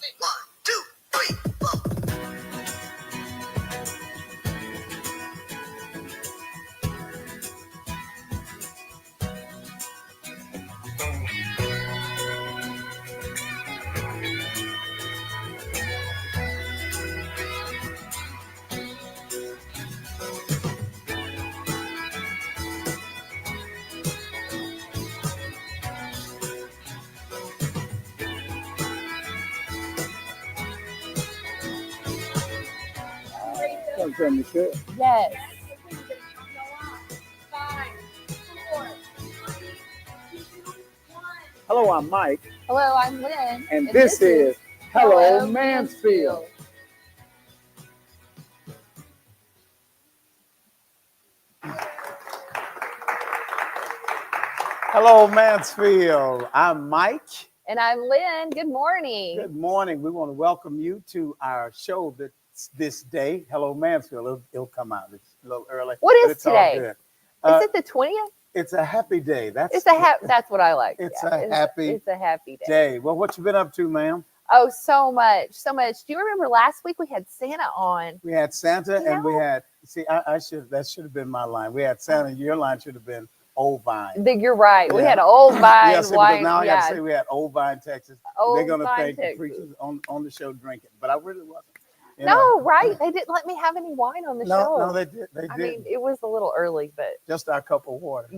1, 2, 3, 4. Yes. Hello, I'm Mike. Hello, I'm Lynn. And this is Hello Mansfield. Hello, Mansfield. I'm Mike. And I'm Lynn. Good morning. Good morning. We want to welcome you to our show this day. Hello, Mansfield. It'll come out. It's a little early. What is it's today? All good. Is it the 20th? It's a happy day. That's what I like. It's a happy day. Well, what you been up to, ma'am? Oh, so much. Do you remember last week we had Santa on? We had Santa and we had, that should have been my line. We had Santa and your line should have been Old Vine. You're right. Yeah. We had Old Vine. Yes, wine. Now I got to say we had Old Vine, Texas. They're going to thank Texas. the preachers on the show drinking, but I really wasn't. Right? They didn't let me have any wine on the show. No, they did. I mean, it was a little early, but just our cup of water.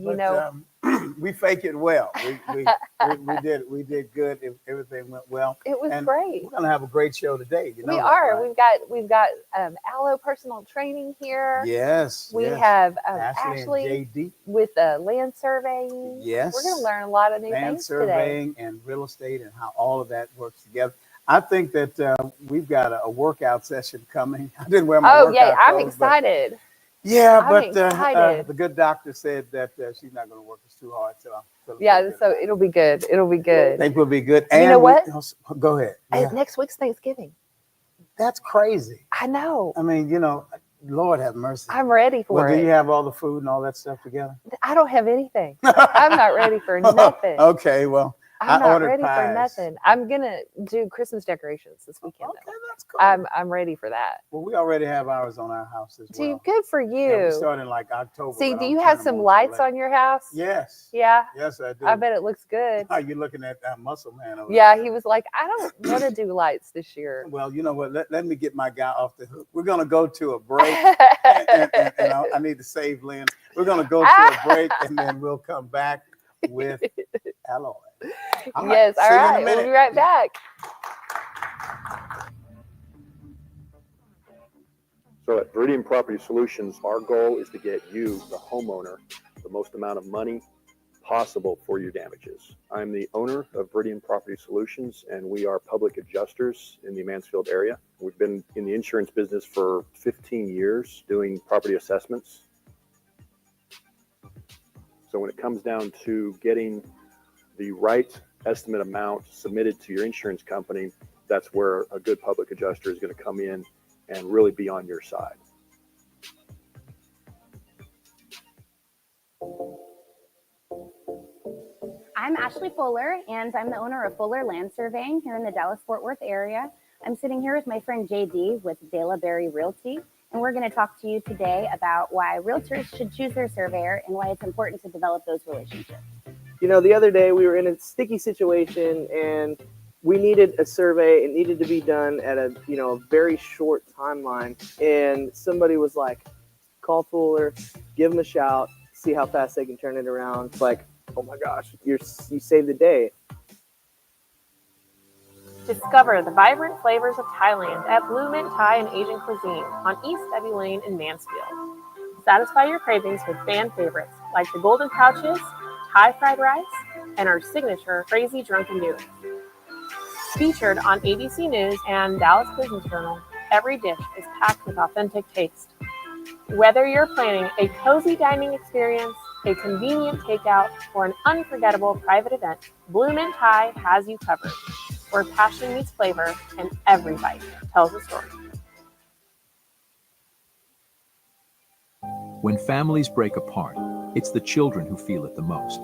We fake it well. We did good. Everything went well. It was great. We're gonna have a great show today. We are. Right? We've got Allo personal training here. Yes. We have Ashley and JD with land surveying. Yes. We're going to learn a lot of new things today. Land surveying and real estate and how all of that works together. I think that we've got a workout session coming. I didn't wear my workout I'm clothes, excited. The good doctor said that she's not going to work us too hard. So it'll be good. It'll be good. I think we'll be good. And you know what? Go ahead. Yeah. Next week's Thanksgiving. That's crazy. I know. I mean, Lord have mercy. I'm ready for it. Do you have all the food and all that stuff together? I don't have anything. I'm not ready for nothing. Okay, well. I'm not ready for nothing. I'm gonna do Christmas decorations this weekend. Okay, that's cool. I'm ready for that. Well, we already have ours on our house as well. Good for you. Yeah, we started in like October. See, do you have some lights on your house? Yes. Yeah. Yes, I do. I bet it looks good. Are you looking at that muscle man over there? Yeah, he was like, I don't want to do lights this year. Well, you know what? Let me get my guy off the hook. We're gonna go to a break, and I need to save Lynn. We're gonna go to a break, and then we'll come back with Alloy. Yes, all right. We'll be right back. So at Viridian Property Solutions, our goal is to get you, the homeowner, the most amount of money possible for your damages. I'm the owner of Viridian Property Solutions, and we are public adjusters in the Mansfield area. We've been in the insurance business for 15 years doing property assessments. So when it comes down to getting the right estimate amount submitted to your insurance company, that's where a good public adjuster is going to come in and really be on your side. I'm Ashley Fuller, and I'm the owner of Fuller Land Surveying here in the Dallas-Fort Worth area. I'm sitting here with my friend JD with Dela Berry Realty, and we're going to talk to you today about why realtors should choose their surveyor and why it's important to develop those relationships. The other day we were in a sticky situation and we needed a survey. It needed to be done at a very short timeline. And somebody was like, call Fuller, give them a shout, see how fast they can turn it around. It's like, oh my gosh, you saved the day. Discover the vibrant flavors of Thailand at Blue Mint Thai and Asian Cuisine on East Debbie Lane in Mansfield. Satisfy your cravings with fan favorites like the Golden Pouches, Thai fried rice, and our signature Crazy Drunken Noodle. Featured on ABC News and Dallas Business Journal, every dish is packed with authentic taste. Whether you're planning a cozy dining experience, a convenient takeout, or an unforgettable private event, Blue Mint Thai has you covered, where passion meets flavor and every bite tells a story. When families break apart, it's the children who feel it the most.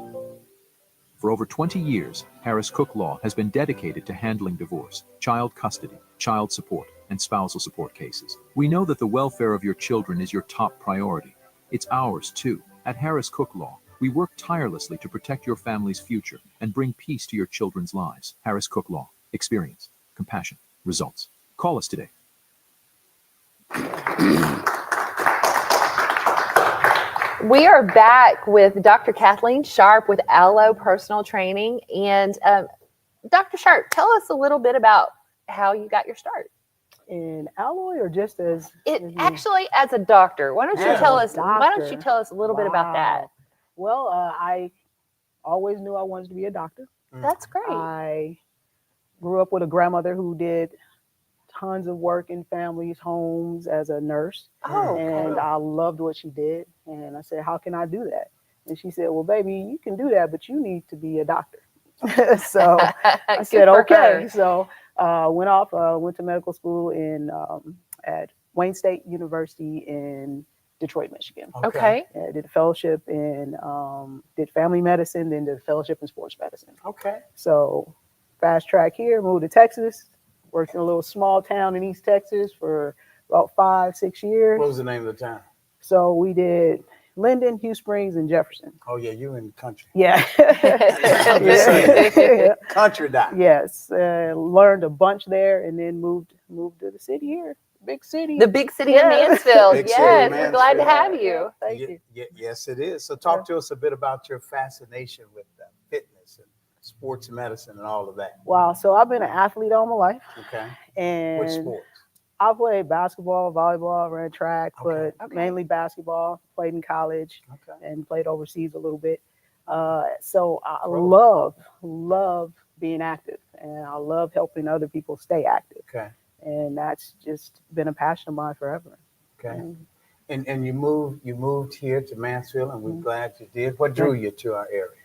For over 20 years, Harris Cook Law has been dedicated to handling divorce, child custody, child support, and spousal support cases. We know that the welfare of your children is your top priority. It's ours, too. At Harris Cook Law, we work tirelessly to protect your family's future and bring peace to your children's lives. Harris Cook Law. Experience, compassion, results. Call us today. We are back with Dr. Kathleen Sharp with Allo Personal Training. And Dr. Sharp, tell us a little bit about how you got your start. In alloy or just as Actually, as a doctor, why don't you tell us? Doctor. Why don't you tell us a little bit about that? Well, I always knew I wanted to be a doctor. That's great. I grew up with a grandmother who did tons of work in families' homes as a nurse. Oh, and I loved what she did. And I said, how can I do that? And she said, well, baby, you can do that, but you need to be a doctor. So I said, okay. So went to medical school at Wayne State University in Detroit, Michigan. Okay. Did a fellowship in, did family medicine, then did a fellowship in sports medicine. Okay. So fast track here, moved to Texas, worked in a little small town in East Texas for about 5-6 years. What was the name of the town? So we did Linden, Hugh Springs, and Jefferson. Oh yeah, you in the country. Yeah. Country doc. Yes. Learned a bunch there and then moved to the city here. Big city. The big city of Mansfield. Big city Yes, of we're glad to Mansfield. have you. Thank you. Yes, it is. So talk to us a bit about your fascination with fitness and sports medicine and all of that. Wow. So I've been an athlete all my life. Okay. And Which sports? I played basketball, volleyball, ran track, Okay. but mainly basketball. Played in college and played overseas a little bit. So I love being active, and I love helping other people stay active. Okay. And that's just been a passion of mine forever. Okay. And you moved here to Mansfield, and we're glad you did. What drew you to our area?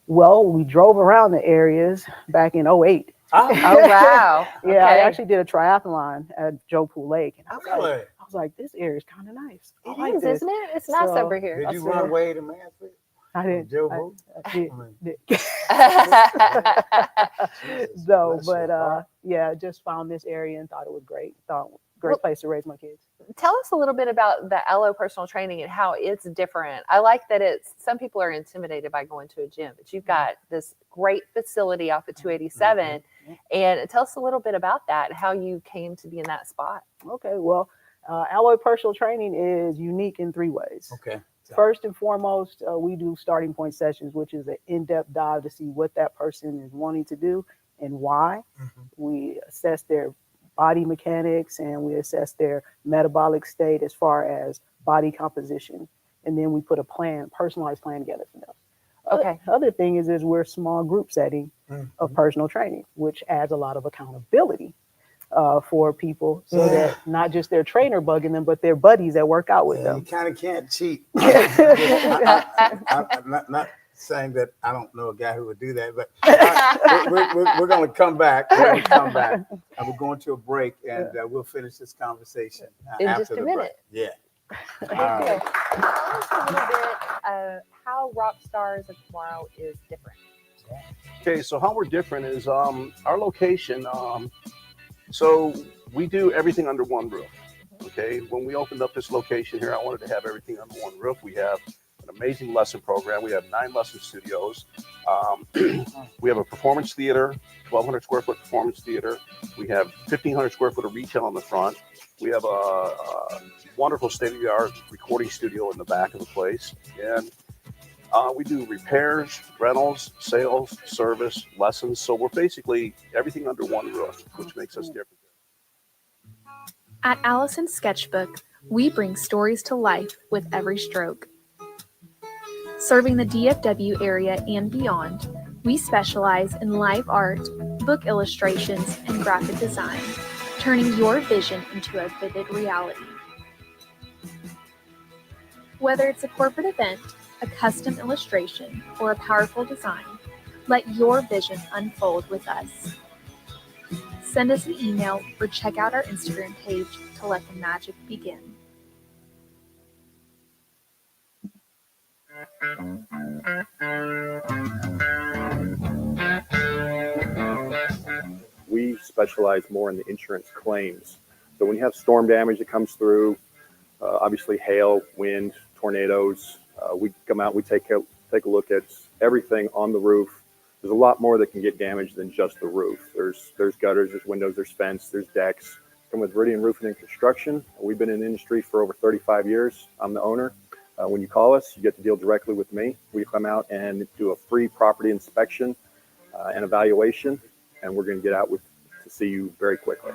Well, we drove around the areas back in 2008. Oh wow. Yeah, I actually did a triathlon at Joe Pool Lake. And I was like, this area is kind of nice. It is, isn't it? It's nice over here. Did you run way to Mansfield? I didn't. Joe Pool? I did. No, but yeah, just found this area and thought it was great. Great place to raise my kids. Tell us a little bit about the Allo Personal Training and how it's different. I like that some people are intimidated by going to a gym, but you've got this great facility off of 287. And tell us a little bit about that, how you came to be in that spot. Okay, well, Alloy Personal Training is unique in 3 ways. Okay. First and foremost, we do starting point sessions, which is an in-depth dive to see what that person is wanting to do and why. We assess their body mechanics and we assess their metabolic state as far as body composition. And then we put a personalized plan together for them. Okay. Other thing is we're a small group setting of personal training, which adds a lot of accountability for people so that not just their trainer bugging them, but their buddies that work out with them. You kind of can't cheat. I'm not saying that I don't know a guy who would do that, but we're going to come back. And we're going to a break, and we'll finish this conversation in after just a the minute. break. Yeah. Tell us a little bit how Rock Stars of Tomorrow is different. Okay, so how we're different is our location. So we do everything under one roof. Okay, when we opened up this location here, I wanted to have everything under one roof. We have an amazing lesson program. We have 9 lesson studios. We have a performance theater, 1,200 square foot performance theater. We have 1,500 square foot of retail on the front. We have a wonderful state-of-the-art recording studio in the back of the place. And we do repairs, rentals, sales, service, lessons. So we're basically everything under one roof, which makes us different. At Allison's Sketchbook, we bring stories to life with every stroke. Serving the DFW area and beyond, we specialize in live art, book illustrations, and graphic design, turning your vision into a vivid reality. Whether it's a corporate event, a custom illustration, or a powerful design, let your vision unfold with us. Send us an email or check out our Instagram page to let the magic begin. specialize more in the insurance claims. So when you have storm damage that comes through, obviously hail, wind, tornadoes, we come out, we take a look at everything on the roof. There's a lot more that can get damaged than just the roof. There's gutters, there's windows, there's fence, there's decks. Come with Viridian Roofing and Construction. We've been in the industry for over 35 years. I'm the owner. When you call us, you get to deal directly with me. We come out and do a free property inspection and evaluation, and we're going to get out to see you very quickly.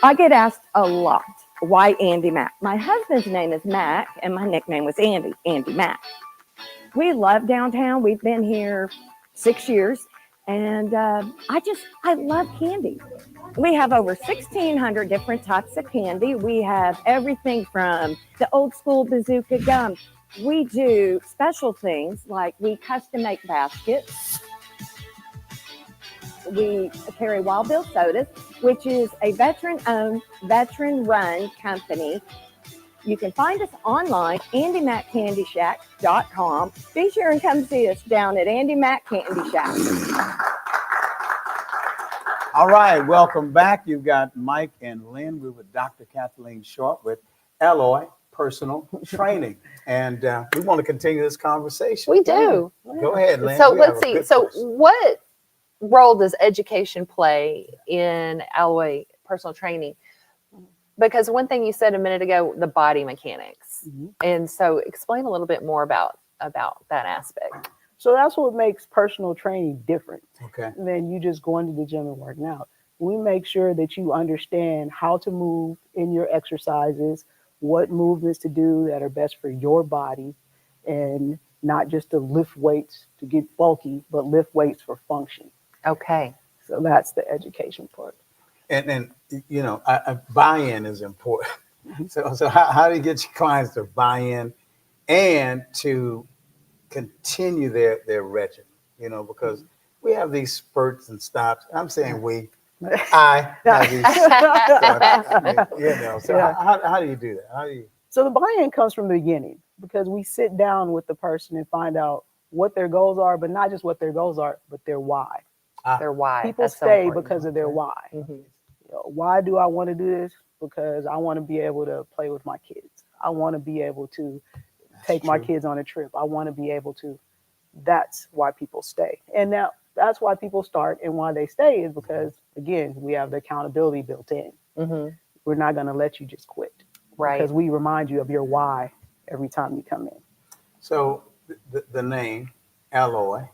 I get asked a lot, why Andy Mack? My husband's name is Mack, and my nickname was Andy Mack. We love downtown. We've been here 6 years, and I love candy. We have over 1,600 different types of candy. We have everything from the old school bazooka gum. We do special things like we custom make baskets. We carry Wild Bill Sodas, which is a veteran-owned, veteran-run company. You can find us online, AndyMackCandyShack.com. Be sure and come see us down at Andy Mack Candy Shack. All right, welcome back. You've got Mike and Lynn. We're with Dr. Kathleen Short with Alloy Personal Training. And we want to continue this conversation. We do. Go ahead, Lynn. So We have let's a see. good So person. what role does education play in Alloy Personal Training? Because one thing you said a minute ago, the body mechanics. And so explain a little bit more about that aspect. So that's what makes personal training different Okay. than you just going to the gym and working out. We make sure that you understand how to move in your exercises, what movements to do that are best for your body, and not just to lift weights to get bulky, but lift weights for function. Okay. So that's the education part. And you know, buy-in is important. So how do you get your clients to buy in and to continue their regimen? You know, because we have these spurts and stops. I'm saying I have these spurts, you know. So how do you do that? How do you? So the buy-in comes from the beginning because we sit down with the person and find out what their goals are, but not just what their goals are, but their why. Their why. People That's so stay important. because of their why. Mhm. You know, why do I want to do this? Because I want to be able to play with my kids. I want to be able to take my kids on a trip. I want to be able to. That's why people stay. And now that's why people start, and why they stay is because, again, we have the accountability built in. Mhm. We're not going to let you just quit. Right. Because we remind you of your why every time you come in. So the name Alloy,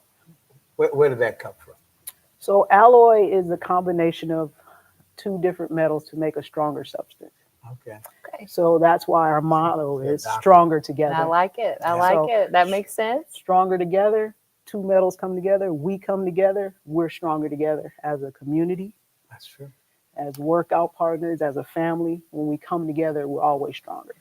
where did that come from? So alloy is a combination of two different metals to make a stronger substance. Okay. So that's why our motto is doctor. stronger together. I like it. I Yeah. like So- it. That makes sense. Stronger together, two metals come together, we come together, we're stronger together as a community, That's true. as workout partners, as a family. When we come together, we're always stronger.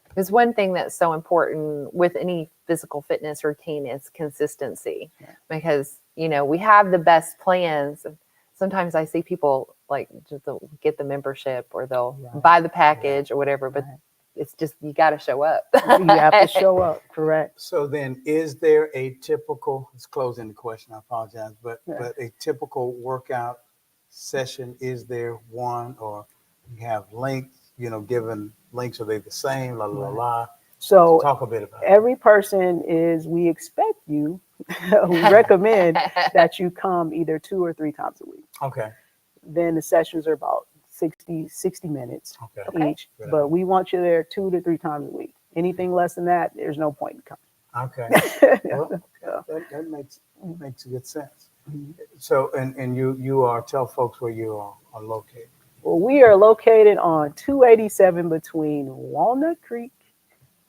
Because one thing that's so important with any physical fitness routine is consistency. Because, you know, we have the best plans. Sometimes I see people like just they'll get the membership or they'll buy the package or whatever, but it's just, you got to show up. You have to show up, correct? So then, is there a typical? Let's close in the question. I apologize, but a typical workout session, is there one, or you have links? You know, given links, are they the same? La la la. So Talk a bit about it. every person is, we expect you, we recommend that you come either 2 or 3 times a week. Okay. Then the sessions are about 60 minutes Okay. each, but we want you there 2 to 3 times a week. Anything less than that, there's no point in coming. Okay. Well, that makes good sense. So, and you are, tell folks where you are located. Well, we are located on 287 between Walnut Creek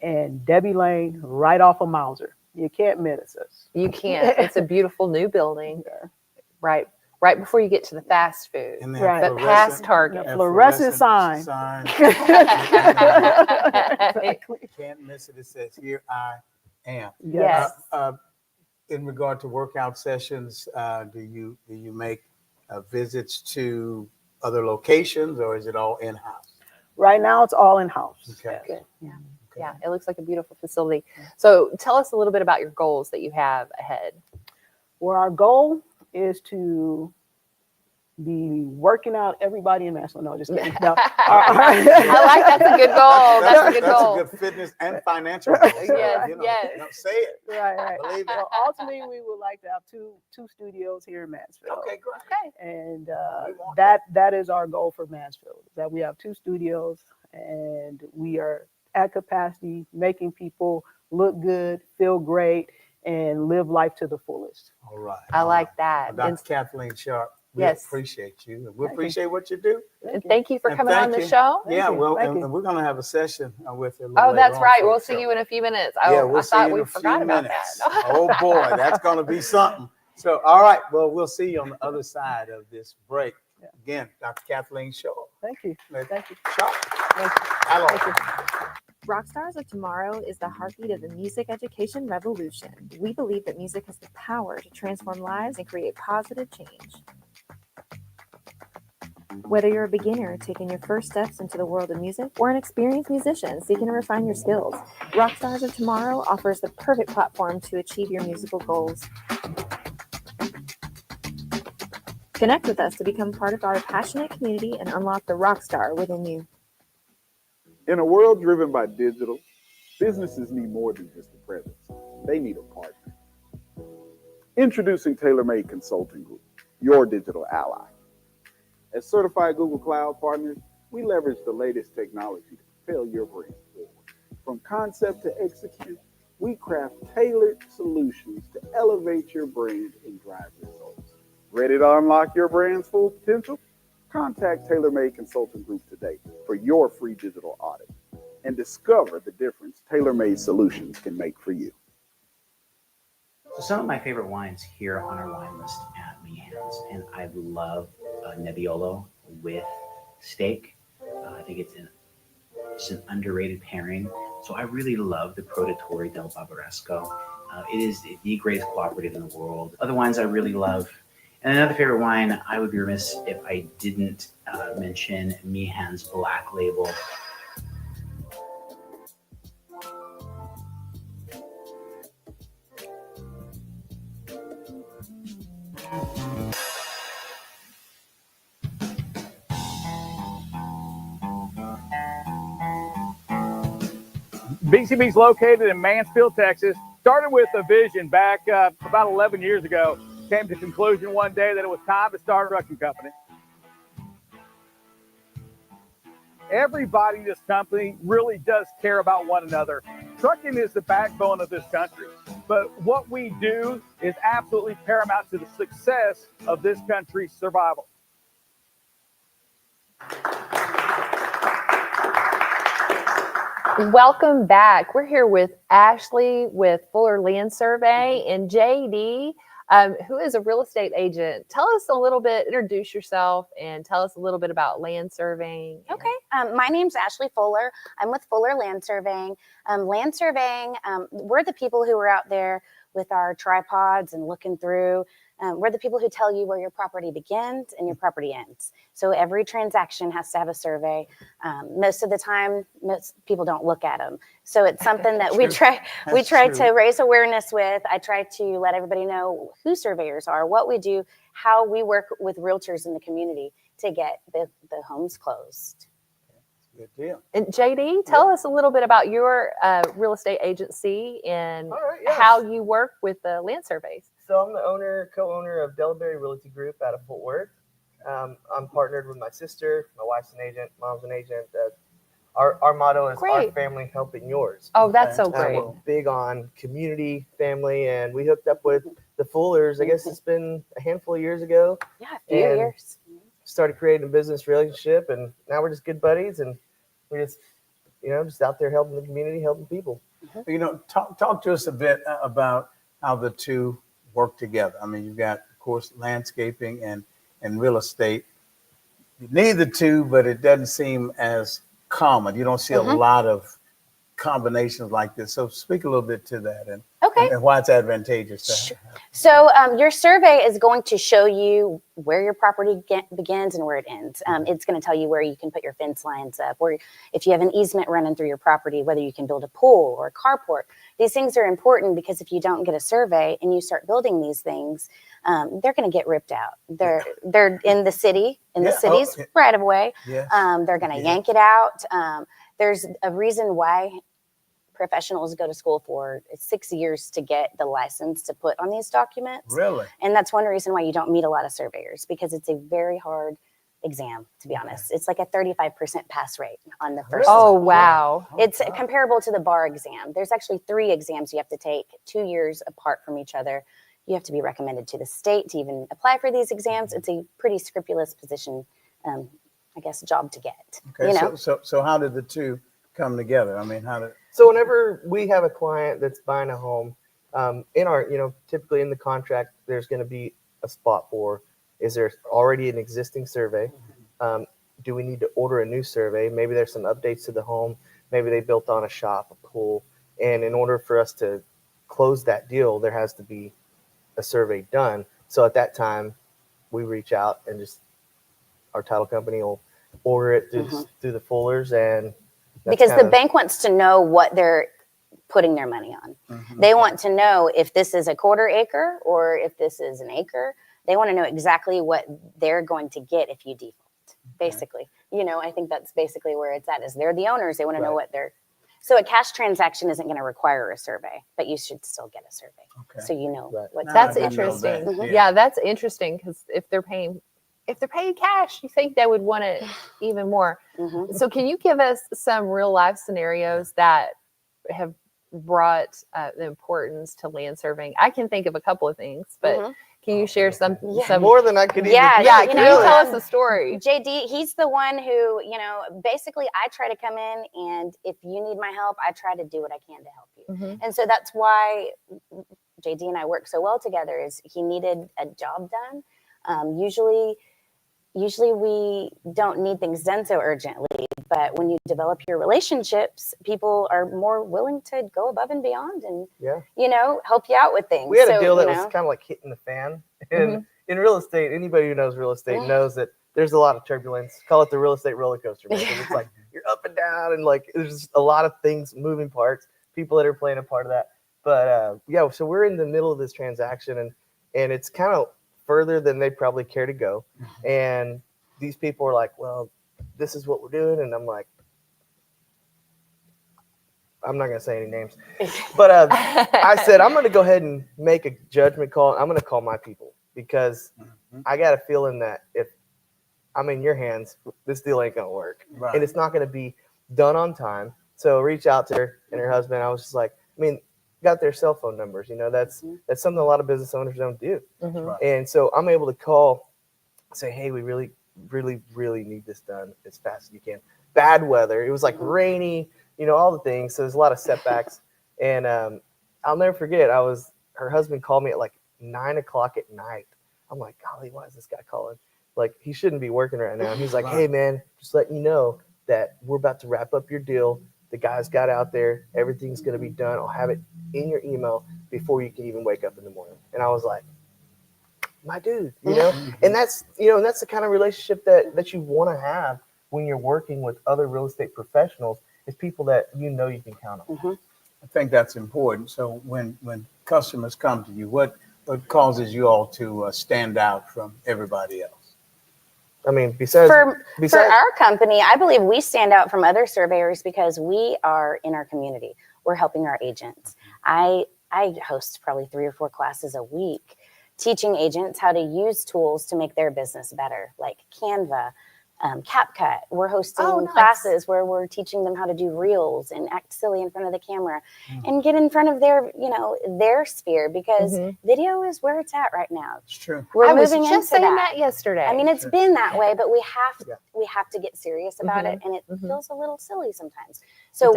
and Debbie Lane, right off of Mauser. You can't miss us. You can't. It's a beautiful new building. Right before you get to the fast food. And Right. But past Target. Fluorescent sign. Can't miss it. It says, "Here I am." Yes. In regard to workout sessions, do you make visits to other locations, or is it all in-house? Right now, it's all in-house. Okay. Good. Yeah, it looks like a beautiful facility. So tell us a little bit about your goals that you have ahead. Well, our goal is to be working out everybody in Mansfield. No, just kidding. No. I like that's a good goal. That's a good That's goal. a good fitness and financial goal. Yes, You know, yes. you know, say it. Right. Believe it. Well, ultimately, we would like to have two studios here in Mansfield. Okay, great. Okay. And We want that is our goal for Mansfield, that we have 2 studios and we are at capacity, making people look good, feel great, and live life to the fullest. All right. I all like right. that. Well, And Dr. Kathleen Sharp, we Yes. appreciate you. And we Thank you. appreciate what you do. thank you for And coming on thank the you. show. Yeah, you. well, Thank and you. we're going to have a session with you. Oh, that's right. We'll see you in a few minutes. Yeah, Oh, we'll I see thought you in we a few forgot about minutes. that. Oh boy, that's going to be something. So, all right, well, we'll see you on the other side of this break. Yeah. Again, Dr. Kathleen Sharp. Thank you. Thank you. Sharp. Thank you. Hello. Thank you. Rockstars of Tomorrow is the heartbeat of the music education revolution. We believe that music has the power to transform lives and create positive change. Whether you're a beginner taking your first steps into the world of music or an experienced musician seeking to refine your skills, Rockstars of Tomorrow offers the perfect platform to achieve your musical goals. Connect with us to become part of our passionate community and unlock the rock star within you. In a world driven by digital, businesses need more than just a presence. They need a partner. Introducing TaylorMade Consulting Group, your digital ally. As certified Google Cloud partners, we leverage the latest technology to propel your brand forward. From concept to execute, we craft tailored solutions to elevate your brand and drive results. Ready to unlock your brand's full potential? Contact TaylorMade Consulting Group today for your free digital audit and discover the difference TaylorMade solutions can make for you. So some of my favorite wines here on our wine list at Meehan's, and I love Nebbiolo with steak. I think it's an underrated pairing. So I really love the Protetore del Barbaresco. It is the greatest cooperative in the world. Other wines I really love. And another favorite wine, I would be remiss if I didn't mention Meehan's Black Label. BCB is located in Mansfield, Texas. Started with a vision back about 11 years ago. Came to the conclusion one day that it was time to start a trucking company. Everybody in this company really does care about one another. Trucking is the backbone of this country. But what we do is absolutely paramount to the success of this country's survival. Welcome back. We're here with Ashley with Fuller Land Survey and JD, who is a real estate agent. Tell us a little bit, introduce yourself and tell us a little bit about land surveying. Okay. My name's Ashley Fuller. I'm with Fuller Land Surveying. We're the people who are out there with our tripods and looking through. We're the people who tell you where your property begins and your property ends. So every transaction has to have a survey. Most of the time, most people don't look at them. So it's something that we try to raise awareness with. I try to let everybody know who surveyors are, what we do, how we work with realtors in the community to get the homes closed. Good deal. And JD, tell us a little bit about your real estate agency and Yes. how you work with the land surveys. So I'm the co-owner of Delaberry Realty Group out of Fort Worth. I'm partnered with my sister. My wife's an agent. Mom's an agent. Our motto is Great. our family helping yours. Oh, that's so great. We're big on community, family, and we hooked up with the Fullers. I guess it's been a handful of years ago. Yeah, a few And years. started creating a business relationship, and now we're just good buddies, and we just, just out there helping the community, helping people. Talk to us a bit about how the two work together. I mean, you've got, of course, landscaping and real estate. You need the two, but it doesn't seem as common. You don't see a lot of combinations like this. So speak a little bit to that and Okay. and why it's advantageous. So your survey is going to show you where your property begins and where it ends. It's going to tell you where you can put your fence lines up, or if you have an easement running through your property, whether you can build a pool or a carport. These things are important because if you don't get a survey and you start building these things, they're going to get ripped out. They're in the city, city's right of way. Yes. They're going to yank it out. There's a reason why professionals go to school for 6 years to get the license to put on these documents. Really? And that's one reason why you don't meet a lot of surveyors, because it's a very hard exam, to be honest. It's like a 35% pass rate on the first. Oh, wow. It's comparable to the bar exam. There's actually 3 exams you have to take 2 years apart from each other. You have to be recommended to the state to even apply for these exams. It's a pretty scrupulous position, I guess, job to get. Okay. You know? So how did the two come together? I mean, how did? So whenever we have a client that's buying a home, in our, typically in the contract, there's going to be a spot for, is there already an existing survey? Do we need to order a new survey? Maybe there's some updates to the home. Maybe they built on a shop, a pool. And in order for us to close that deal, there has to be a survey done. So at that time, we reach out and just, our title company will order it through the Fullers, and because the bank wants to know what they're putting their money on. They want to know if this is a quarter acre or if this is an acre. They want to know exactly what they're going to get if you default, basically. I think that's basically where it's at, is they're the owners. They want to know what they're. So a cash transaction isn't going to require a survey, but you should still get a survey. So you know what's That's interesting. Yeah, that's interesting, because if they're paying cash, you think they would want it even more. So can you give us some real life scenarios that have brought the importance to land surveying? I can think of a couple of things, but can you share some more than I could even can you tell us a story? JD, he's the one who, basically I try to come in, and if you need my help, I try to do what I can to help you. And so that's why JD and I work so well together, is he needed a job done. Usually we don't need things done so urgently, but when you develop your relationships, people are more willing to go above and beyond and, help you out with things. We had a deal that was kind of like hitting the fan. And in real estate, anybody who knows real estate knows that there's a lot of turbulence. Call it the real estate roller coaster, man. It's like you're up and down, and like there's just a lot of things, moving parts, people that are playing a part of that. But so we're in the middle of this transaction, and it's kind of further than they probably care to go. And these people are like, well, this is what we're doing. And I'm like, I'm not going to say any names, but I said, I'm going to go ahead and make a judgment call. I'm going to call my people, because I got a feeling that if I'm in your hands, this deal ain't going to work. And it's not going to be done on time. So reach out to her and her husband. I was just like, got their cell phone numbers. That's something a lot of business owners don't do. And so I'm able to call, say, hey, we really, really, really need this done as fast as you can. Bad weather. It was like rainy, all the things. So there's a lot of setbacks. And I'll never forget, her husband called me at like 9:00 at night. I'm like, golly, why is this guy calling? Like, he shouldn't be working right now. And he's like, hey, man, just letting you know that we're about to wrap up your deal. The guys got out there. Everything's going to be done. I'll have it in your email before you can even wake up in the morning. And I was like, my dude, and that's the kind of relationship that you want to have when you're working with other real estate professionals, is people that you can count on. I think that's important. So when customers come to you, what causes you all to stand out from everybody else? Besides for our company, I believe we stand out from other surveyors because we are in our community. We're helping our agents. I host probably 3 or 4 classes a week, teaching agents how to use tools to make their business better, like Canva, CapCut. We're hosting classes where we're teaching them how to do reels and act silly in front of the camera and get in front of their, their sphere, because video is where it's at right now. It's true. We're I was moving just into saying that yesterday. it's been that way, but we have to get serious about it, and it feels a little silly sometimes. So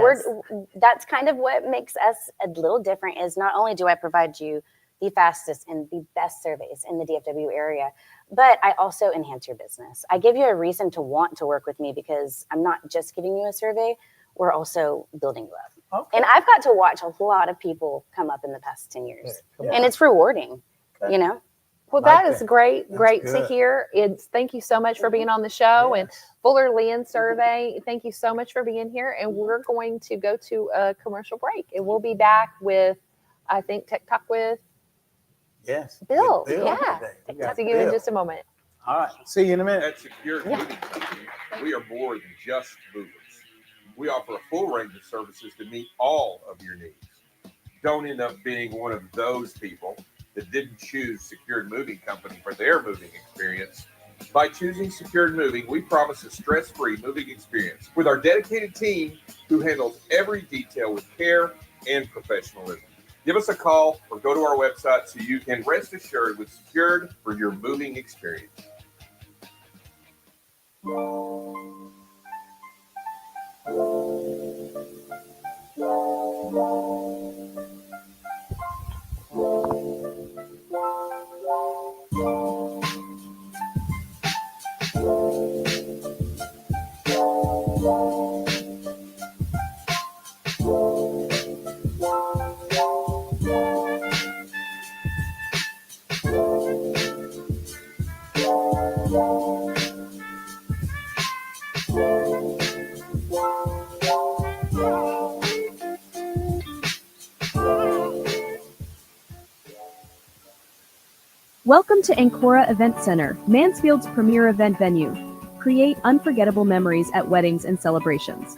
that's kind of what makes us a little different, is not only do I provide you the fastest and the best surveys in the DFW area, but I also enhance your business. I give you a reason to want to work with me, because I'm not just giving you a survey. we're also building you up. Okay. And I've got to watch a lot of people come up in the past 10 years. Yeah. And it's rewarding, you know? Well, that is great to hear. Thank you so much for being on the show. And Fuller Land Survey, thank you so much for being here. And we're going to go to a commercial break. And we'll be back with, I think, Tech Talk with Bill. Yeah. See you in just a moment. All right. See you in a minute. At Secured Moving Company, we are more than just movers. We offer a full range of services to meet all of your needs. Don't end up being one of those people that didn't choose Secured Moving Company for their moving experience. By choosing Secured Moving, we promise a stress-free moving experience with our dedicated team who handles every detail with care and professionalism. Give us a call or go to our website so you can rest assured with Secured for your moving experience. Welcome to Ancora Event Center, Mansfield's premier event venue. Create unforgettable memories at weddings and celebrations.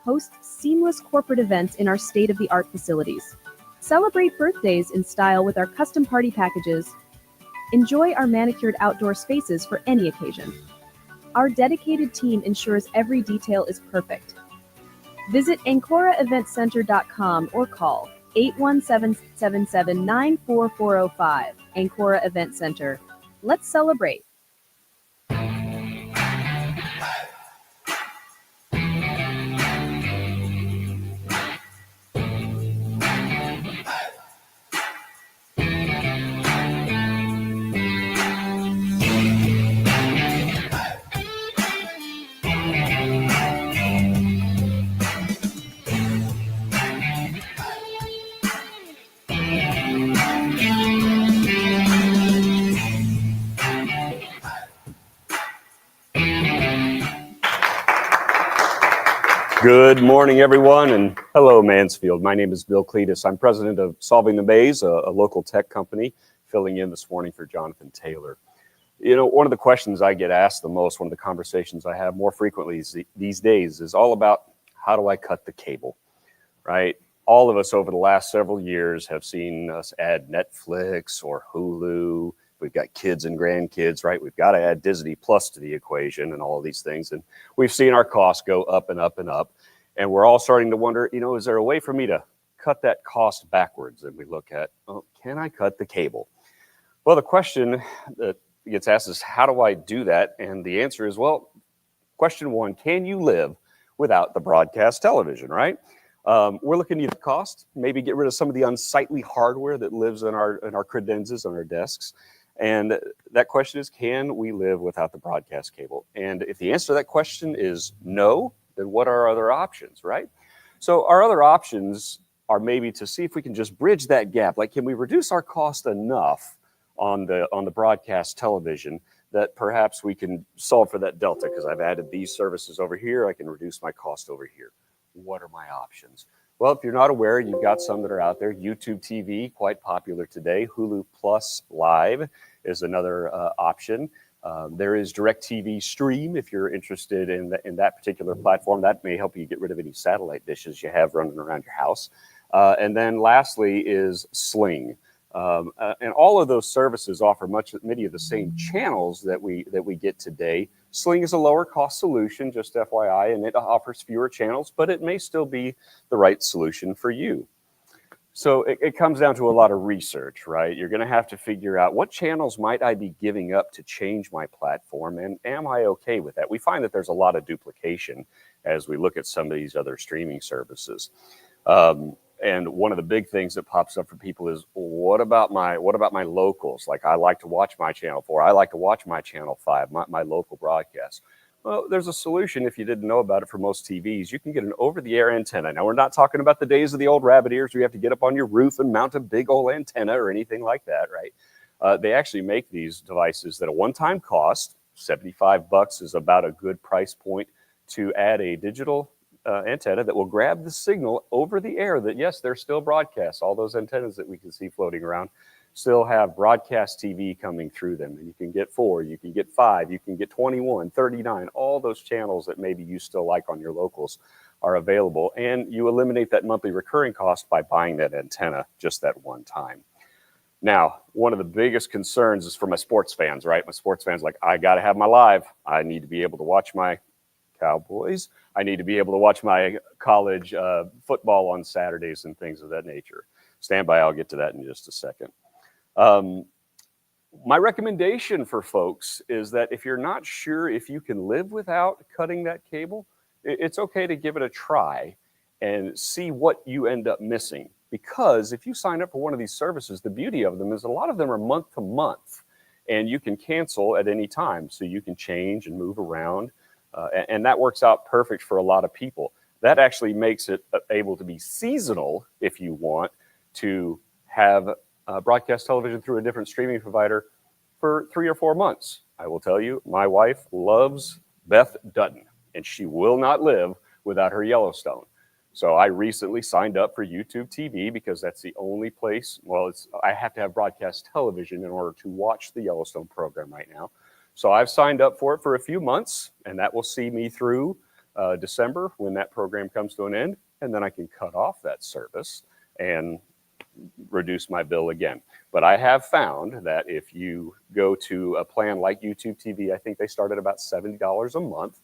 Host seamless corporate events in our state-of-the-art facilities. Celebrate birthdays in style with our custom party packages. Enjoy our manicured outdoor spaces for any occasion. Our dedicated team ensures every detail is perfect. Visit AncoraEventCenter.com or call 817-779-4405. Ancora Event Center. Let's celebrate. Good morning, everyone, and hello, Mansfield. My name is Bill Cletus. I'm president of Solving the Maze, a local tech company, filling in this morning for Jonathan Taylor. You know, one of the questions I get asked the most, one of the conversations I have more frequently these days is all about how do I cut the cable, right? All of us over the last several years have seen us add Netflix or Hulu. We've got kids and grandkids, right? We've got to add Disney Plus to the equation and all of these things. And we've seen our costs go up and up and up. And we're all starting to wonder, you know, is there a way for me to cut that cost backwards? And we look at, oh, can I cut the cable? Well, the question that gets asked is, how do I do that? And the answer is, well, question one, can you live without the broadcast television, right? We're looking at the cost, maybe get rid of some of the unsightly hardware that lives in our credenzas on our desks. And that question is, can we live without the broadcast cable? And if the answer to that question is no, then what are our other options, right? So our other options are maybe to see if we can just bridge that gap. Like, can we reduce our cost enough on the broadcast television that perhaps we can solve for that delta? Because I've added these services over here, I can reduce my cost over here. What are my options? Well, if you're not aware, you've got some that are out there. YouTube TV, quite popular today. Hulu Plus Live is another option. There is DirecTV Stream if you're interested in that particular platform. That may help you get rid of any satellite dishes you have running around your house. And then lastly is Sling. And all of those services offer many of the same channels that we get today. Sling is a lower cost solution, just FYI, and it offers fewer channels, but it may still be the right solution for you. So it comes down to a lot of research, right? You're going to have to figure out what channels might I be giving up to change my platform, and am I okay with that? We find that there's a lot of duplication as we look at some of these other streaming services. And one of the big things that pops up for people is, what about my locals? Like, I like to watch my Channel 4. I like to watch my Channel 5, my local broadcast. Well, there's a solution if you didn't know about it for most TVs. You can get an over-the-air antenna. Now, we're not talking about the days of the old rabbit ears where you have to get up on your roof and mount a big old antenna or anything like that, right? They actually make these devices at a one-time cost. $75 is about a good price point to add a digital antenna that will grab the signal over the air that, yes, they're still broadcast. All those antennas that we can see floating around still have broadcast TV coming through them. And you can get 4, you can get 5, you can get 21, 39, all those channels that maybe you still like on your locals are available. And you eliminate that monthly recurring cost by buying that antenna just that one time. Now, one of the biggest concerns is for my sports fans, right? My sports fans like, I got to have my live. I need to be able to watch my Cowboys. I need to be able to watch my college football on Saturdays and things of that nature. Stand by, I'll get to that in just a second. My recommendation for folks is that if you're not sure if you can live without cutting that cable, it's okay to give it a try and see what you end up missing. Because if you sign up for one of these services, the beauty of them is a lot of them are month to month, and you can cancel at any time. So you can change and move around, and that works out perfect for a lot of people. That actually makes it able to be seasonal if you want to have broadcast television through a different streaming provider for 3 or 4 months. I will tell you, my wife loves Beth Dutton, and she will not live without her Yellowstone. So I recently signed up for YouTube TV because that's the only place, well, I have to have broadcast television in order to watch the Yellowstone program right now. So I've signed up for it for a few months, and that will see me through December when that program comes to an end, and then I can cut off that service and reduce my bill again. But I have found that if you go to a plan like YouTube TV, I think they start at about $70 a month,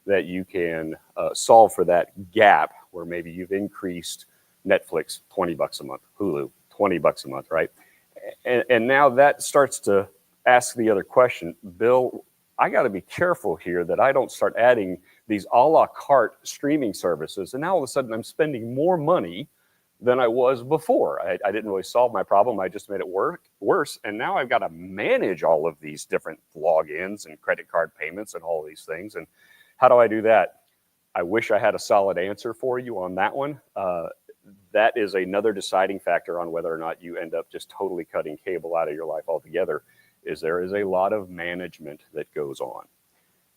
that you can solve for that gap where maybe you've increased Netflix $20 a month, Hulu $20 a month, right? And now that starts to ask the other question, Bill, I got to be careful here that I don't start adding these a la carte streaming services. And now all of a sudden I'm spending more money than I was before. I didn't really solve my problem. I just made it worse. And now I've got to manage all of these different logins and credit card payments and all these things. And how do I do that? I wish I had a solid answer for you on that one. That is another deciding factor on whether or not you end up just totally cutting cable out of your life altogether, is there is a lot of management that goes on.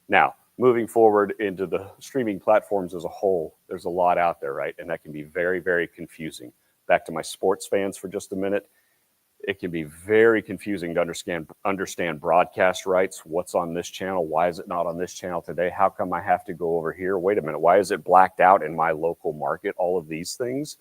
Now, moving forward into the streaming platforms as a whole, there's a lot out there, right? And that can be very, very confusing. Back to my sports fans for just a minute. It can be very confusing to understand broadcast rights. What's on this channel? Why is it not on this channel today? How come I have to go over here? Wait a minute. Why is it blacked out in my local market? All of these things.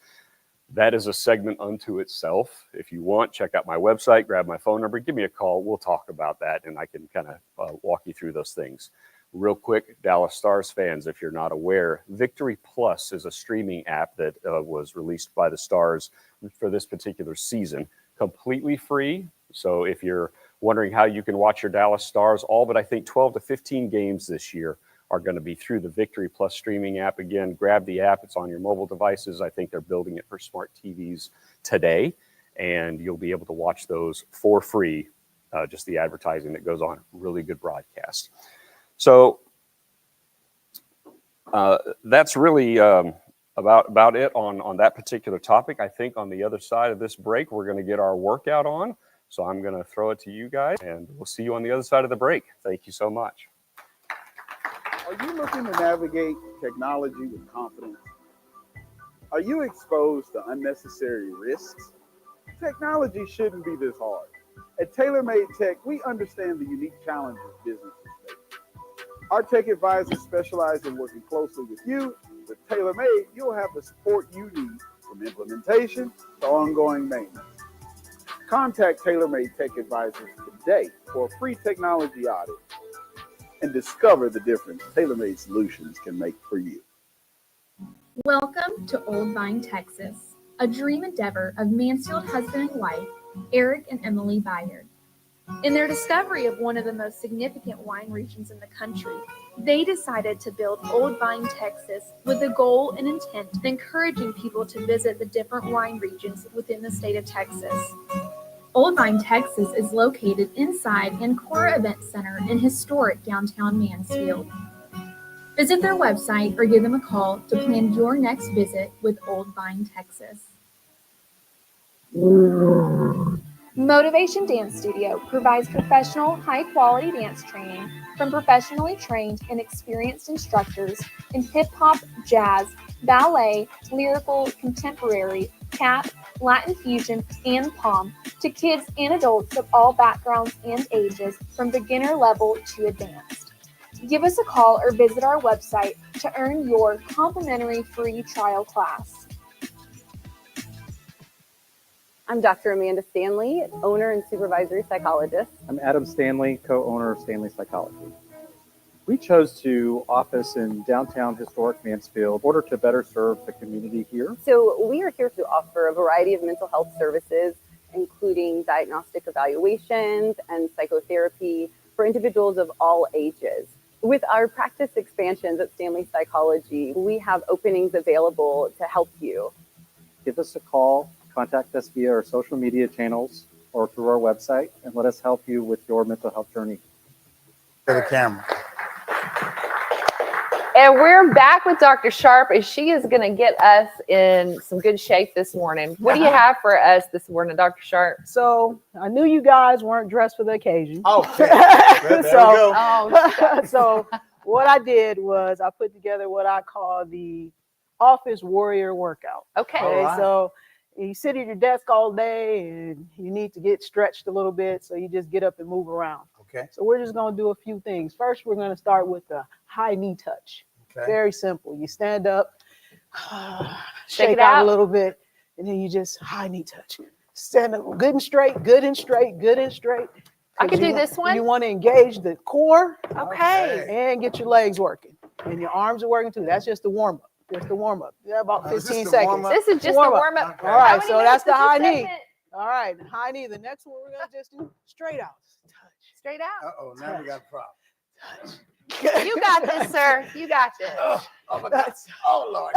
That is a segment unto itself. If you want, check out my website, grab my phone number, give me a call. We'll talk about that, and I can kind of walk you through those things. Real quick, Dallas Stars fans, if you're not aware, Victory Plus is a streaming app that was released by the Stars for this particular season. Completely free. So if you're wondering how you can watch your Dallas Stars, all but I think 12 to 15 games this year are going to be through the Victory Plus streaming app. Again, grab the app. It's on your mobile devices. I think they're building it for smart TVs today, and you'll be able to watch those for free. Just the advertising that goes on. Really good broadcast. So that's really about it on that particular topic. I think on the other side of this break, we're going to get our workout on. So I'm going to throw it to you guys, and we'll see you on the other side of the break. Thank you so much. Are you looking to navigate technology with confidence? Are you exposed to unnecessary risks? Technology shouldn't be this hard. At TaylorMade Tech, we understand the unique challenges businesses face. Our tech advisors specialize in working closely with you. With TaylorMade, you'll have the support you need from implementation to ongoing maintenance. Contact TaylorMade Tech Advisors today for a free technology audit and discover the difference TaylorMade solutions can make for you. Welcome to Old Vine, Texas, a dream endeavor of Mansfield husband and wife, Eric and Emily Bayard. In their discovery of one of the most significant wine regions in the country, they decided to build Old Vine, Texas, with the goal and intent of encouraging people to visit the different wine regions within the state of Texas. Old Vine, Texas is located inside Ancora Event Center in historic downtown Mansfield. Visit their website or give them a call to plan your next visit with Old Vine, Texas. Motivation Dance Studio provides professional, high-quality dance training from professionally trained and experienced instructors in hip-hop, jazz, ballet, lyrical, contemporary, tap, Latin fusion, and pom to kids and adults of all backgrounds and ages from beginner level to advanced. Give us a call or visit our website to earn your complimentary free trial class. I'm Dr. Amanda Stanley, owner and supervisory psychologist. I'm Adam Stanley, co-owner of Stanley Psychology. We chose to office in downtown historic Mansfield in order to better serve the community here. So we are here to offer a variety of mental health services, including diagnostic evaluations and psychotherapy for individuals of all ages. With our practice expansions at Stanley Psychology, we have openings available to help you. Give us a call, contact us via our social media channels or through our website, and let us help you with your mental health journey. To the camera. And we're back with Dr. Sharp, and she is going to get us in some good shape this morning. What do you have for us this morning, Dr. Sharp? So I knew you guys weren't dressed for the occasion. Okay. There we go. So what I did was I put together what I call the office warrior workout. Okay. All right. So you sit at your desk all day and you need to get stretched a little bit. So you just get up and move around. Okay. So we're just going to do a few things. First, we're going to start with the high knee touch. Okay. Very simple. You stand up, Shake shake it out out. a little bit, and then you just high knee touch. Stand up good and straight, good and straight, good and straight. I can do You want- this one? You want to engage the core. Okay. And get your legs working. And your arms are working too. That's just the warm up. Just the warm up. Yeah, about Is this 15 the seconds. warm-up? This is just the warm up. Okay. All right, How many so that's the minutes high is this knee. segment? All right, high knee. The next one we're going to just do straight out. Straight out. Uh-oh, now we got a problem. You got this, sir. You got this. Oh my God. Oh, Lord.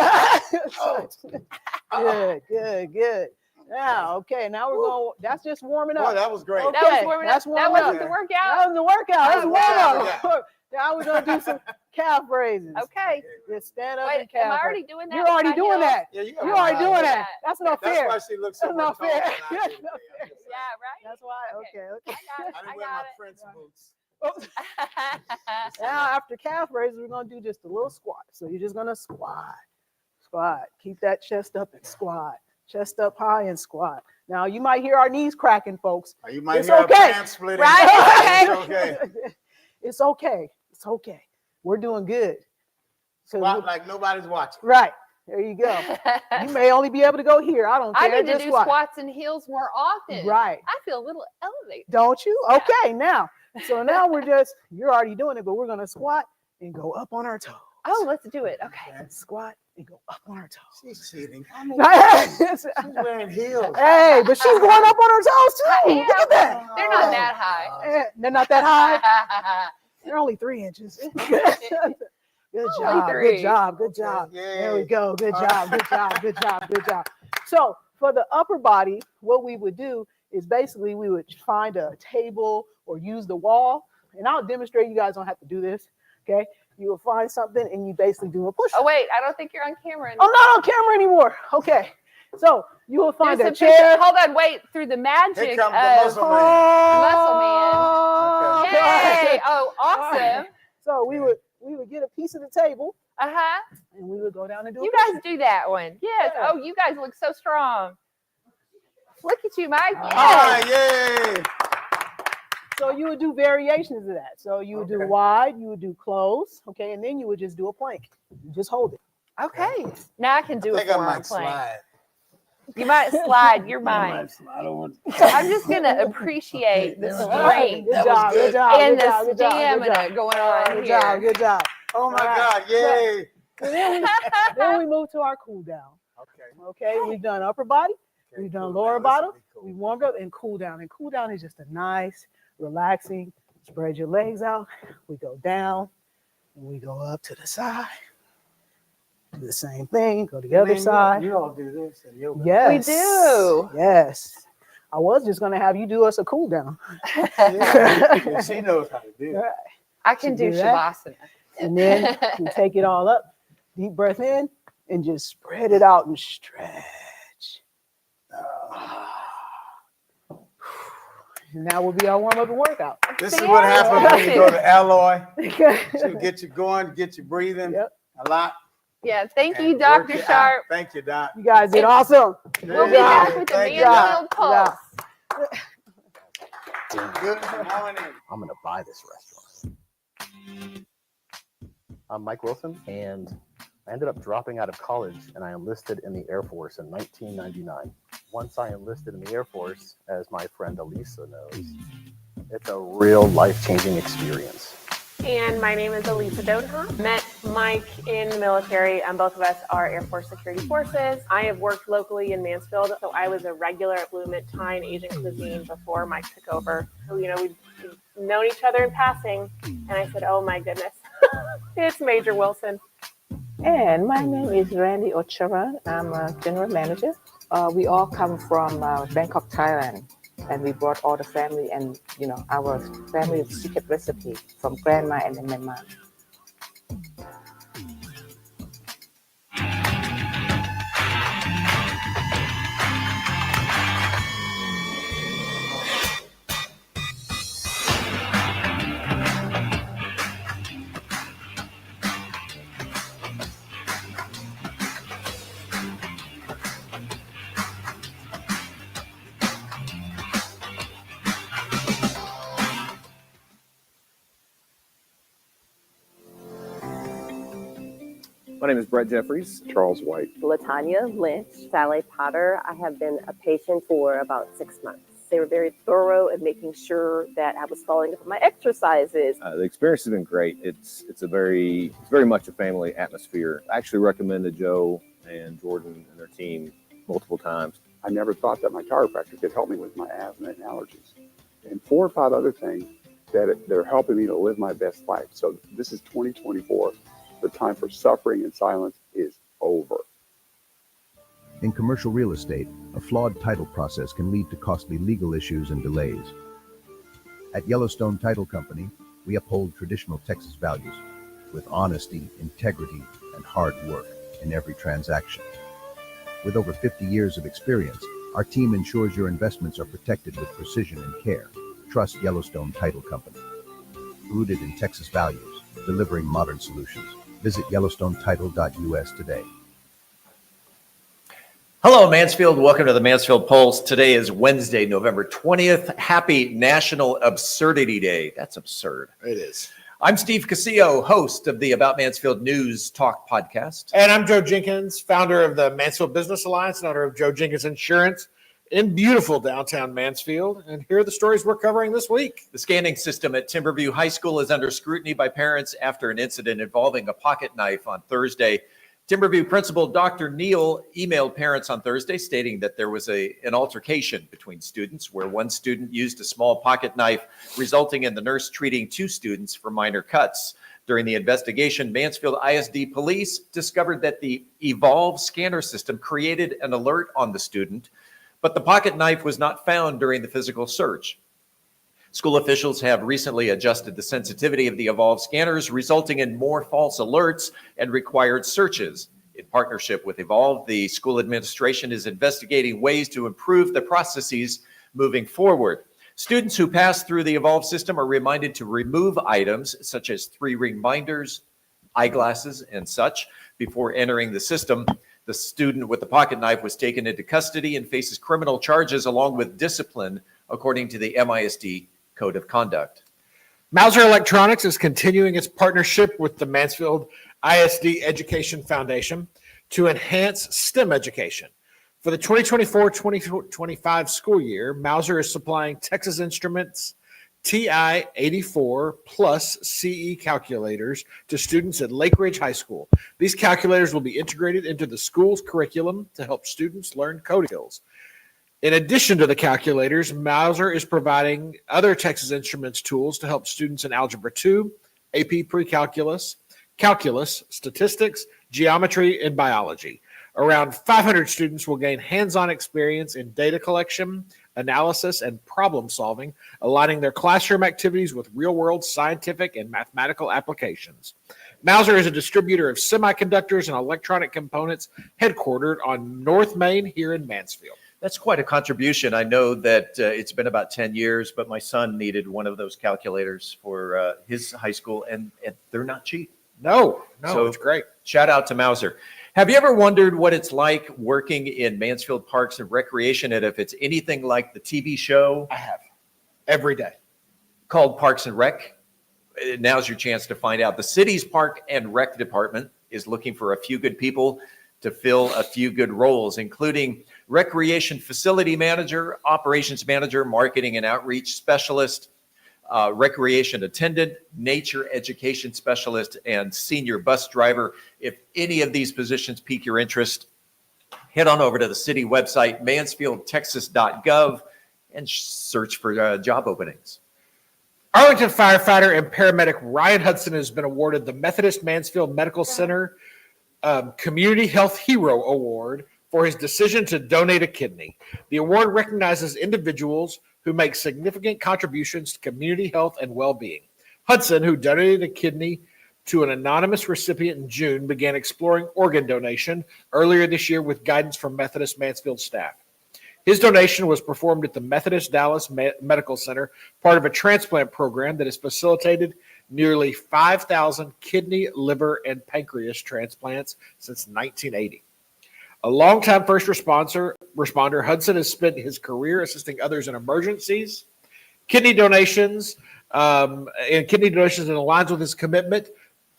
Oh. Good. Now, okay, now we're going, that's just warming up. Oh, that was great. That was warming that's up. warming That up. wasn't the workout. That was the workout. That's Oh, warm wow. up. Now we're going to do some calf raises. Okay. Just stand up Wait, and calf am I already raise. doing that? You're with already my doing heels? that. Yeah, you You're already got it. doing that. That's not That's fair. why she looks so That's much not taller fair. than I do. That's not fair. Yeah, right? That's why. Okay. I got it. I didn't wear got my it. Prince boots. Now, after calf raises, we're going to do just a little squat. So you're just going to squat. Keep that chest up and squat. Chest up high and squat. Now, you might hear our knees cracking, folks. Or you might It's hear okay. a pants splitting. Right? It's okay. It's okay. It's okay. We're doing good. So Squat like nobody's watching. right. There you go. You may only be able to go here. I don't care. I need to Just do squat. squats and heels more often. Right. I feel a little elevated. Don't you? Okay, now. So now you're already doing it, but we're going to squat and go up on our toes. Oh, let's do it. Okay. Squat and go up on our toes. She's cheating. I mean, She's she's wearing heels. Hey, but she's going up on her toes too. Look at that. They're not that high. They're not that high. They're only 3 inches. Good job. three. Good job. Good job. Yay. There we go. Good job. Good job. Good job. Good job. So for the upper body, what we would do is basically we would find a table or use the wall. And I'll demonstrate. You guys don't have to do this. Okay. You will find something and you basically do a push. Oh, wait. I don't think you're on camera I'm anymore. not on camera anymore. Okay. So you will find There's a some chair. pictures. Hold on. Wait. Through the magic Here of comes the muscle man. Muscle Man. Yay. Oh, awesome. So we would get a piece of the table Uh-huh. and we would go down and do You a guys do that one. Yes. Yeah. Oh, you guys look so strong. Look at you, Mike. All Yes. right, yay. So you would do variations of that. So you would do wide, you would do close, okay, and then you would just do a plank. You just hold it. Okay. Now I can do I a think I forearm might plank. slide. You might slide. You're mine. I don't want I'm just going to appreciate the strength Good job, good job, and good job, the good job, good stamina job. going on Good here. job, good job. Oh my All right. God, yay. So then we move to our cool down. Okay, we've done upper body, we've done lower body, we warmed up and cool down. And cool down is just a nice, relaxing, spread your legs out. We go down and we go up to the side. Do the same thing, go to the other side. You all do this in yoga. Yes. We do. Yes. I was just going to have you do us a cool down. Yeah, she knows how to do it. I can do do that. Shavasana. And then you take it all up, deep breath in, and just spread it out and stretch. And that will be our warm-up and workout. This is what happens when you go to Alloy. So get you going, get you breathing a lot. Yeah, thank you, Dr. Sharp. Thank you, Doc. You guys did awesome. We'll be back with the Mansfield Pulse. Good morning. I'm going to buy this restaurant. I'm Mike Wilson, and I ended up dropping out of college, and I enlisted in the Air Force in 1999. Once I enlisted in the Air Force, as my friend Elisa knows, it's a real life-changing experience. And my name is Elisa Dodenhoff. Met Mike in the military, and both of us are Air Force Security Forces. I have worked locally in Mansfield, so I was a regular at Blue Mint Thai and Asian cuisine before Mike took over. So, you know, we've known each other in passing, and I said, oh my goodness, it's Major Wilson. And my name is Randy Ochoa. I'm a general manager. We all come from Bangkok, Thailand, and we brought all the family and, you know, our family secret recipe from grandma and then my mom. My name is Brett Jeffries. Charles White. Latanya Lynch. Sally Potter. I have been a patient for about 6 months. They were very thorough in making sure that I was following up on my exercises. The experience has been great. It's very much a family atmosphere. I actually recommended Joe and Jordan and their team multiple times. I never thought that my chiropractor could help me with my asthma and allergies, and 4 or 5 other things that they're helping me to live my best life. So this is 2024. The time for suffering in silence is over. In commercial real estate, a flawed title process can lead to costly legal issues and delays. At Yellowstone Title Company, we uphold traditional Texas values with honesty, integrity, and hard work in every transaction. With over 50 years of experience, our team ensures your investments are protected with precision and care. Trust Yellowstone Title Company. Rooted in Texas values, delivering modern solutions. Visit YellowstoneTitle.us today. Hello, Mansfield. Welcome to the Mansfield Pulse. Today is Wednesday, November 20th. Happy National Absurdity Day. That's absurd. It is. I'm Steve Casillo, host of the About Mansfield News Talk podcast. And I'm Joe Jenkins, founder of the Mansfield Business Alliance and owner of Joe Jenkins Insurance in beautiful downtown Mansfield. And here are the stories we're covering this week. The scanning system at Timberview High School is under scrutiny by parents after an incident involving a pocket knife on Thursday. Timberview principal Dr. Neal emailed parents on Thursday stating that there was an altercation between students where one student used a small pocket knife, resulting in the nurse treating 2 students for minor cuts. During the investigation, Mansfield ISD police discovered that the Evolve scanner system created an alert on the student, but the pocket knife was not found during the physical search. School officials have recently adjusted the sensitivity of the Evolve scanners, resulting in more false alerts and required searches. In partnership with Evolve, the school administration is investigating ways to improve the processes moving forward. Students who pass through the Evolve system are reminded to remove items such as 3-ring binders, eyeglasses, and such before entering the system. The student with the pocket knife was taken into custody and faces criminal charges along with discipline, according to the MISD Code of Conduct. Mauser Electronics is continuing its partnership with the Mansfield ISD Education Foundation to enhance STEM education. For the 2024-2025 school year, Mauser is supplying Texas Instruments TI-84 plus CE calculators to students at Lake Ridge High School. These calculators will be integrated into the school's curriculum to help students learn coding skills. In addition to the calculators, Mauser is providing other Texas Instruments tools to help students in Algebra 2, AP Pre-Calculus, Calculus, Statistics, Geometry, and Biology. Around 500 students will gain hands-on experience in data collection, analysis, and problem solving, aligning their classroom activities with real-world scientific and mathematical applications. Mouser is a distributor of semiconductors and electronic components headquartered on North Main here in Mansfield. That's quite a contribution. I know that it's been about 10 years, but my son needed one of those calculators for his high school, and they're not cheap. No, So it's great. Shout out to Mouser. Have you ever wondered what it's like working in Mansfield Parks and Recreation, and if it's anything like the TV show? I have. Every day. Called Parks and Rec? Now's your chance to find out. The city's Park and Rec department is looking for a few good people to fill a few good roles, including recreation facility manager, operations manager, marketing and outreach specialist, recreation attendant, nature education specialist, and senior bus driver. If any of these positions pique your interest, head on over to the city website, mansfieldtexas.gov, and search for job openings. Arlington firefighter and paramedic Ryan Hudson has been awarded the Methodist Mansfield Medical Center Community Health Hero Award for his decision to donate a kidney. The award recognizes individuals who make significant contributions to community health and well-being. Hudson, who donated a kidney to an anonymous recipient in June, began exploring organ donation earlier this year with guidance from Methodist Mansfield staff. His donation was performed at the Methodist Dallas Medical Center, part of a transplant program that has facilitated nearly 5,000 kidney, liver, and pancreas transplants since 1980. A longtime first responder, Hudson has spent his career assisting others in emergencies, kidney donations, and aligns with his commitment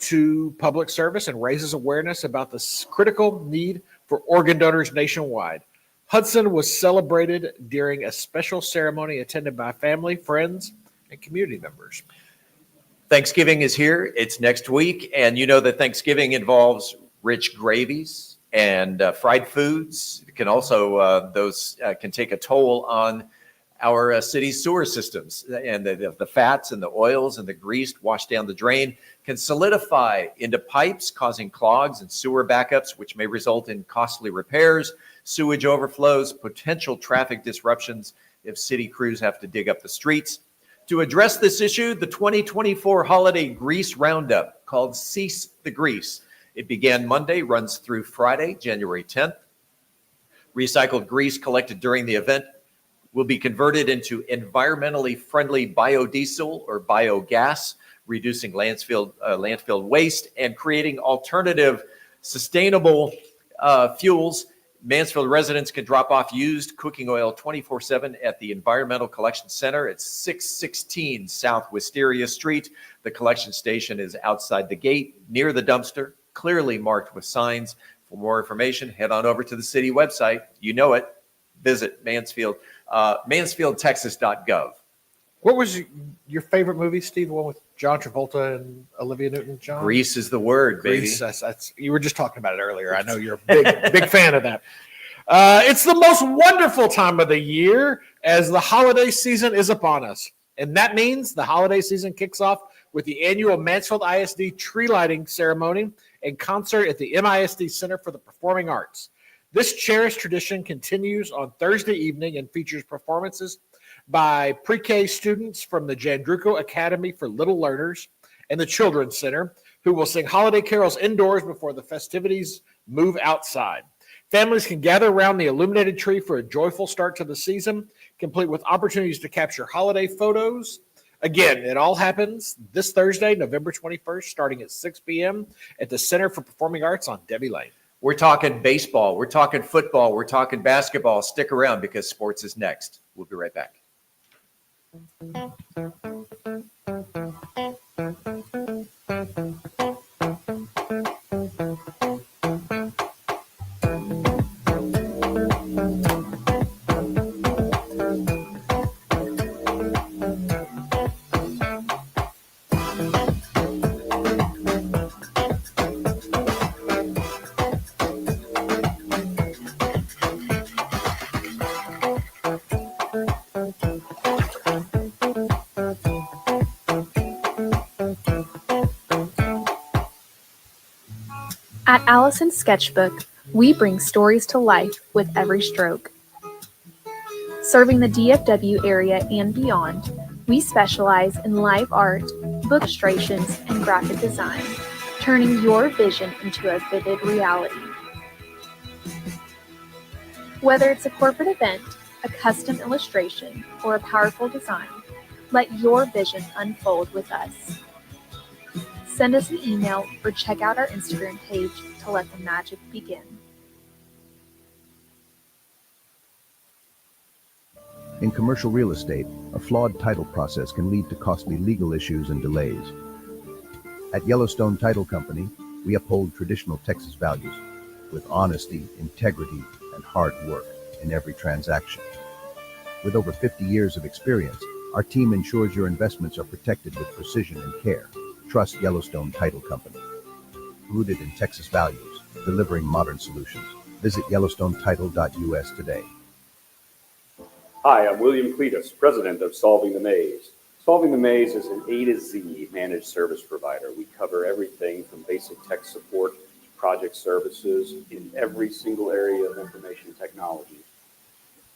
to public service and raises awareness about the critical need for organ donors nationwide. Hudson was celebrated during a special ceremony attended by family, friends, and community members. Thanksgiving is here. It's next week. And you know that Thanksgiving involves rich gravies and fried foods. It can also, those can take a toll on our city's sewer systems. And the fats and the oils and the grease washed down the drain can solidify into pipes, causing clogs and sewer backups, which may result in costly repairs, sewage overflows, potential traffic disruptions if city crews have to dig up the streets. To address this issue, the 2024 holiday grease roundup, called Cease the Grease. It began Monday, runs through Friday, January 10th. Recycled grease collected during the event will be converted into environmentally friendly biodiesel or biogas, reducing landfill waste and creating alternative sustainable fuels. Mansfield residents can drop off used cooking oil 24/7 at the Environmental Collection Center at 616 South Wisteria Street. The collection station is outside the gate near the dumpster, clearly marked with signs. For more information, head on over to the city website. You know it. Visit mansfieldtexas.gov. What was your favorite movie, Steve? The one with John Travolta and Olivia Newton-John? Grease is the word, baby. Grease, that's, you were just talking about it earlier. I know you're a big fan of that. It's the most wonderful time of the year as the holiday season is upon us. And that means the holiday season kicks off with the annual Mansfield ISD tree lighting ceremony and concert at the MISD Center for the Performing Arts. This cherished tradition continues on Thursday evening and features performances by pre-K students from the Jandruco Academy for Little Learners and the Children's Center, who will sing holiday carols indoors before the festivities move outside. Families can gather around the illuminated tree for a joyful start to the season, complete with opportunities to capture holiday photos. Again, it all happens this Thursday, November 21st, starting at 6 p.m. at the Center for Performing Arts on Debbie Lane. We're talking baseball. We're talking football. We're talking basketball. Stick around because sports is next. We'll be right back. At Allison's Sketchbook, we bring stories to life with every stroke. Serving the DFW area and beyond, we specialize in live art, book illustrations, and graphic design, turning your vision into a vivid reality. Whether it's a corporate event, a custom illustration, or a powerful design, let your vision unfold with us. Send us an email or check out our Instagram page to let the magic begin. In commercial real estate, a flawed title process can lead to costly legal issues and delays. At Yellowstone Title Company, we uphold traditional Texas values with honesty, integrity, and hard work in every transaction. With over 50 years of experience, our team ensures your investments are protected with precision and care. Trust Yellowstone Title Company. Rooted in Texas values, delivering modern solutions. Visit YellowstoneTitle.us today. Hi, I'm William Cletus, president of Solving the Maze. Solving the Maze is an A to Z managed service provider. We cover everything from basic tech support to project services in every single area of information technology.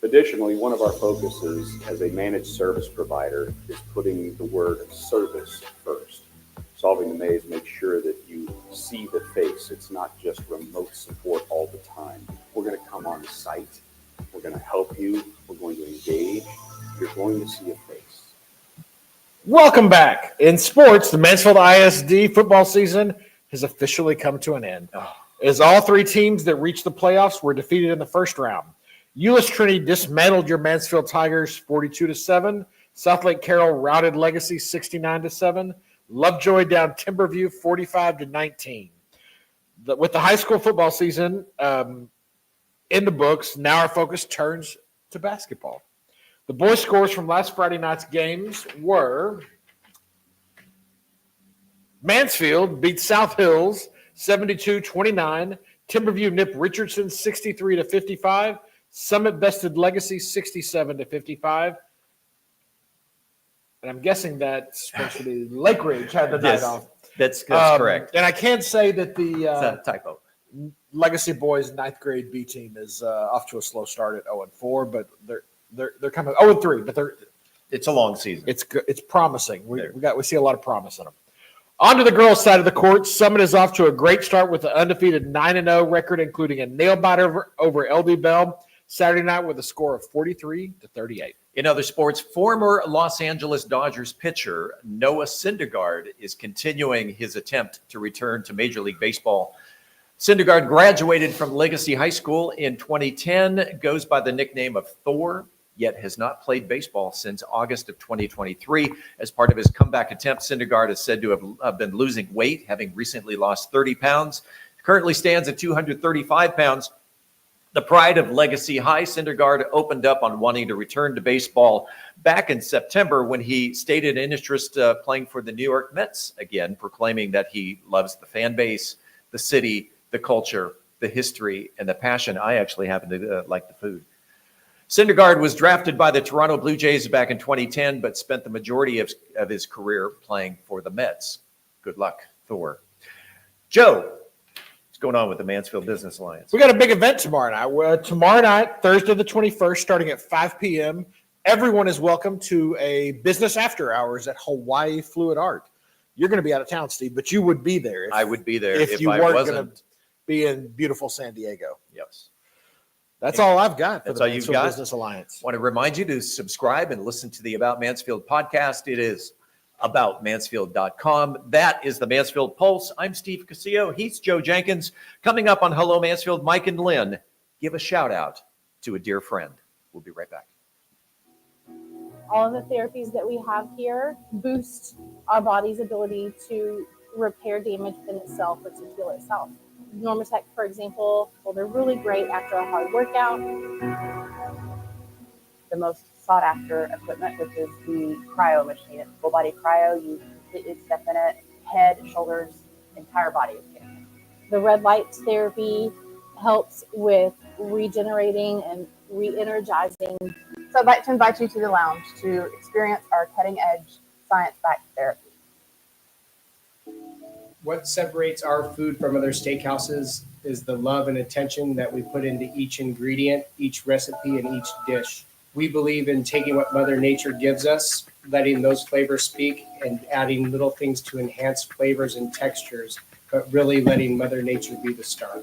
Additionally, one of our focuses as a managed service provider is putting the word service first. Solving the Maze makes sure that you see the face. It's not just remote support all the time. We're going to come on site. We're going to help you. We're going to engage. You're going to see a face. Welcome back. In sports, the Mansfield ISD football season has officially come to an end, as all three teams that reached the playoffs were defeated in the first round. Euless Trinity dismantled your Mansfield Tigers 42-7. Southlake Carroll routed Legacy 69-7. Lovejoy down Timberview 45-19. With the high school football season in the books, now our focus turns to basketball. The boys' scores from last Friday night's games were: Mansfield beat South Hills 72-29. Timberview nipped Richardson 63-55. Summit bested Legacy 67-55. And I'm guessing that's supposed to be Lake Ridge had the night off. That's correct. And I can't say that the It's a typo. Legacy boys 9th grade B team is off to a slow start at 0-4, but they're coming 0-3, but it's a long season. It's promising. We see a lot of promise in them. On to the girls' side of the court. Summit is off to a great start with an undefeated 9-0 record, including a nail biter over LD Bell Saturday night with a score of 43-38. In other sports, former Los Angeles Dodgers pitcher Noah Syndergaard is continuing his attempt to return to Major League Baseball. Syndergaard graduated from Legacy High School in 2010, goes by the nickname of Thor, yet has not played baseball since August of 2023. As part of his comeback attempt, Syndergaard is said to have been losing weight, having recently lost 30 pounds. Currently stands at 235 pounds. The pride of Legacy High, Syndergaard opened up on wanting to return to baseball back in September when he stated an interest playing for the New York Mets again, proclaiming that he loves the fan base, the city, the culture, the history, and the passion. I actually happen to like the food. Syndergaard was drafted by the Toronto Blue Jays back in 2010, but spent the majority of his career playing for the Mets. Good luck, Thor. Joe, what's going on with the Mansfield Business Alliance? We got a big event tomorrow night. Tomorrow night, Thursday the 21st, starting at 5 p.m., everyone is welcome to a business after hours at Hawaii Fluid Art. You're going to be out of town, Steve, but you would be there. I would be there if you I weren't wasn't. going to be in beautiful San Diego. Yes. That's all I've got for That's the all you've Mansfield got? Business Alliance. Want to remind you to subscribe and listen to the About Mansfield podcast. It is aboutmansfield.com. That is the Mansfield Pulse. I'm Steve Casillo. He's Joe Jenkins. Coming up on Hello Mansfield, Mike and Lynn give a shout out to a dear friend. We'll be right back. All of the therapies that we have here boost our body's ability to repair damage within itself or to heal itself. Normatec, for example, well, they're really great after a hard workout. The most sought after equipment, which is the cryo machine. It's full body cryo. You completely step in it, head, shoulders, entire body is getting it. The red light therapy helps with regenerating and re-energizing. So I'd like to invite you to the lounge to experience our cutting edge science-backed therapy. What separates our food from other steakhouses is the love and attention that we put into each ingredient, each recipe, and each dish. We believe in taking what Mother Nature gives us, letting those flavors speak, and adding little things to enhance flavors and textures, but really letting Mother Nature be the star.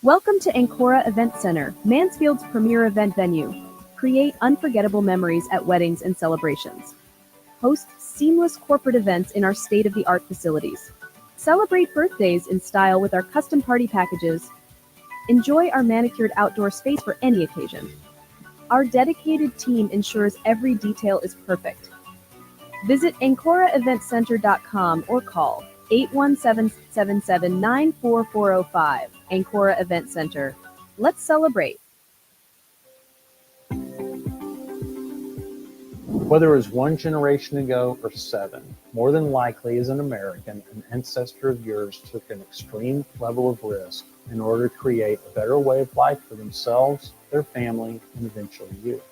Welcome to Ancora Event Center, Mansfield's premier event venue. Create unforgettable memories at weddings and celebrations. Host seamless corporate events in our state-of-the-art facilities. Celebrate birthdays in style with our custom party packages. Enjoy our manicured outdoor space for any occasion. Our dedicated team ensures every detail is perfect. Visit AncoraEventCenter.com or call 817-779-4405. Ancora Event Center. Let's celebrate. Whether it was one generation ago or 7, more than likely as an American, an ancestor of yours took an extreme level of risk in order to create a better way of life for themselves, their family, and eventually you.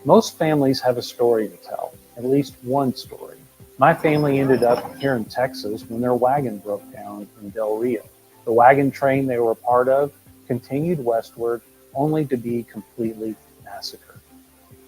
Most families have a story to tell, at least one story. My family ended up here in Texas when their wagon broke down in Del Rio. The wagon train they were a part of continued westward, only to be completely massacred.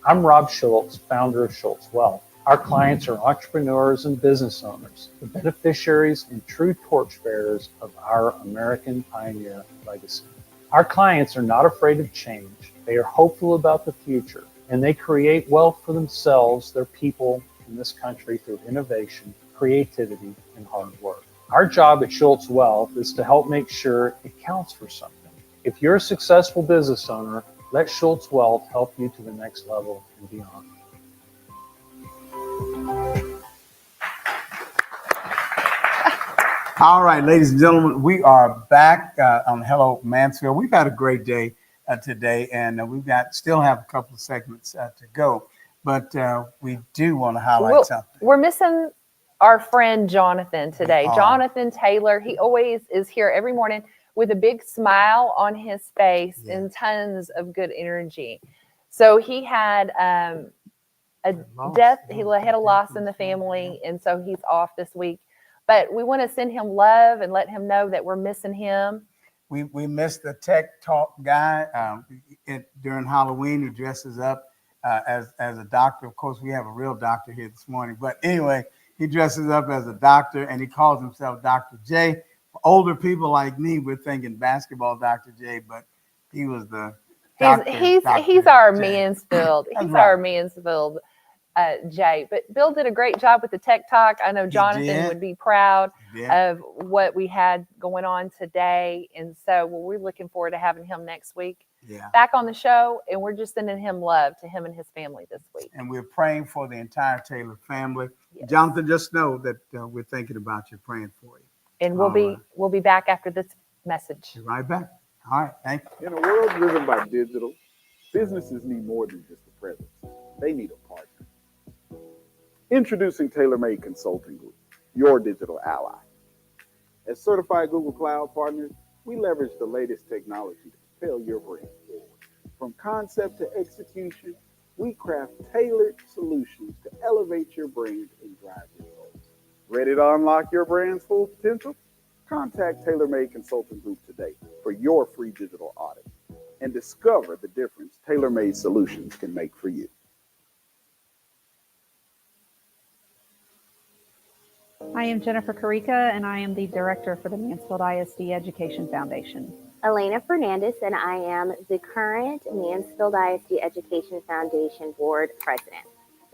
I'm Rob Schultz, founder of Schultz Wealth. Our clients are entrepreneurs and business owners, the beneficiaries and true torchbearers of our American pioneer legacy. Our clients are not afraid of change. They are hopeful about the future, and they create wealth for themselves, their people, in this country through innovation, creativity, and hard work. Our job at Schultz Wealth is to help make sure it counts for something. If you're a successful business owner, let Schultz Wealth help you to the next level and beyond. All right, ladies and gentlemen, we are back on Hello Mansfield. We've had a great day today, and we've still have a couple of segments to go, but we do want to highlight something. We're missing our friend Jonathan today. Jonathan Taylor, he always is here every morning with a big smile on his face and tons of good energy. So he had a death, he had a loss in the family, and so he's off this week. But we want to send him love and let him know that we're missing him. We missed the tech talk guy during Halloween who dresses up as a doctor. Of course, we have a real doctor here this morning. But anyway, he dresses up as a doctor and he calls himself Dr. J. For older people like me, we're thinking basketball Dr. J, but he was the doctor. He's our Mansfield. He's our Mansfield Jay. But Bill did a great job with the tech talk. I know Jonathan would be proud of what we had going on today. And so we're looking forward to having him next week back on the show. And we're just sending him love to him and his family this week. And we're praying for the entire Taylor family. Yes. Jonathan, just know that we're thinking about you, praying for you. And we'll be back after this message. Be right back. All right, thank you. In a world driven by digital, businesses need more than just a presence. They need a partner. Introducing TaylorMade Consulting Group, your digital ally. As certified Google Cloud partners, we leverage the latest technology to propel your brand forward. From concept to execution, we craft tailored solutions to elevate your brand and drive results. Ready to unlock your brand's full potential? Contact TaylorMade Consulting Group today for your free digital audit and discover the difference TaylorMade solutions can make for you. I am Jennifer Carica, and I am the director for the Mansfield ISD Education Foundation. Elena Fernandez, and I am the current Mansfield ISD Education Foundation Board President.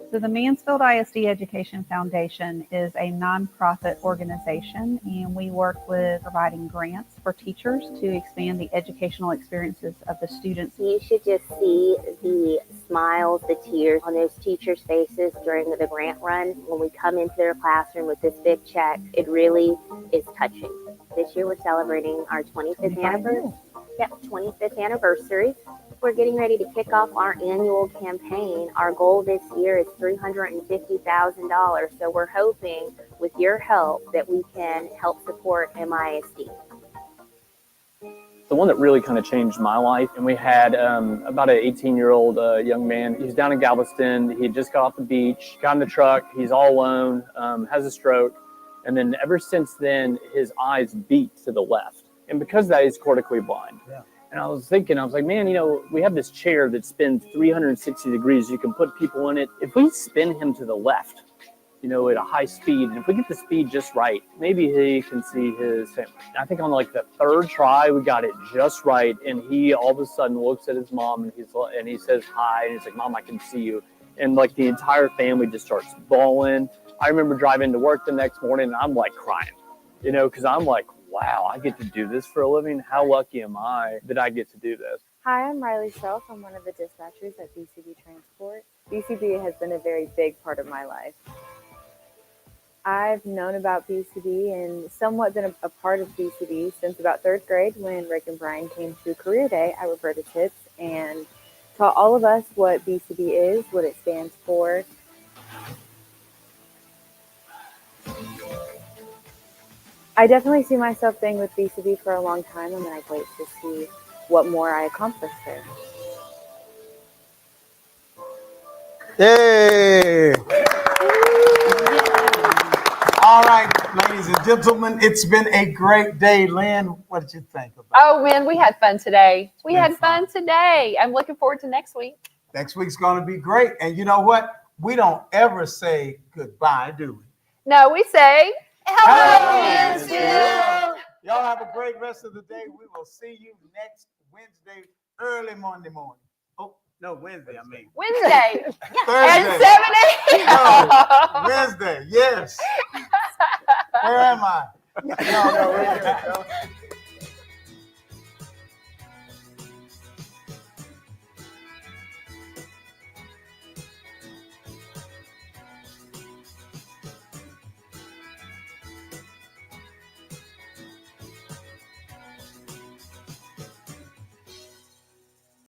So the Mansfield ISD Education Foundation is a nonprofit organization, and we work with providing grants for teachers to expand the educational experiences of the students. You should just see the smiles, the tears on those teachers' faces during the grant run. When we come into their classroom with this big check, it really is touching. This year we're celebrating our 25th anniversary. Yep, 25th anniversary. We're getting ready to kick off our annual campaign. Our goal this year is $350,000. So we're hoping with your help that we can help support MISD. The one that really kind of changed my life, and we had about an 18-year-old young man. He's down in Galveston. He had just got off the beach, got in the truck. He's all alone, has a stroke. And then ever since then, his eyes beat to the left. And because of that, he's cortically blind. Yeah. And I was thinking, I was like, man, we have this chair that spins 360 degrees. You can put people in it. If we spin him to the left, at a high speed, and if we get the speed just right, maybe he can see his family. I think on like the third try, we got it just right. And he all of a sudden looks at his mom and he says hi. And he's like, Mom, I can see you. And like the entire family just starts bawling. I remember driving to work the next morning and I'm like crying, because I'm like, wow, I get to do this for a living. How lucky am I that I get to do this? Hi, I'm Riley Self. I'm one of the dispatchers at BCB Transport. BCB has been a very big part of my life. I've known about BCB and somewhat been a part of BCB since about third grade when Rick and Brian came to Career Day at Roberta Tips and taught all of us what BCB is, what it stands for. I definitely see myself staying with BCB for a long time, and I wait to see what more I accomplish there. Yay! All right, ladies and gentlemen, it's been a great day. Lynn, what did you think about it? Oh, man, we had fun today. We had fun today. I'm looking forward to next week. Next week's going to be great. And you know what? We don't ever say goodbye, do we? No, we say hello, Mansfield. Y'all have a great rest of the day. We will see you next Wednesday, early Monday morning. Oh, no, Wednesday, I mean. Wednesday. Thursday. At 7 a.m. No, Wednesday, yes. Where am I? No, where am I?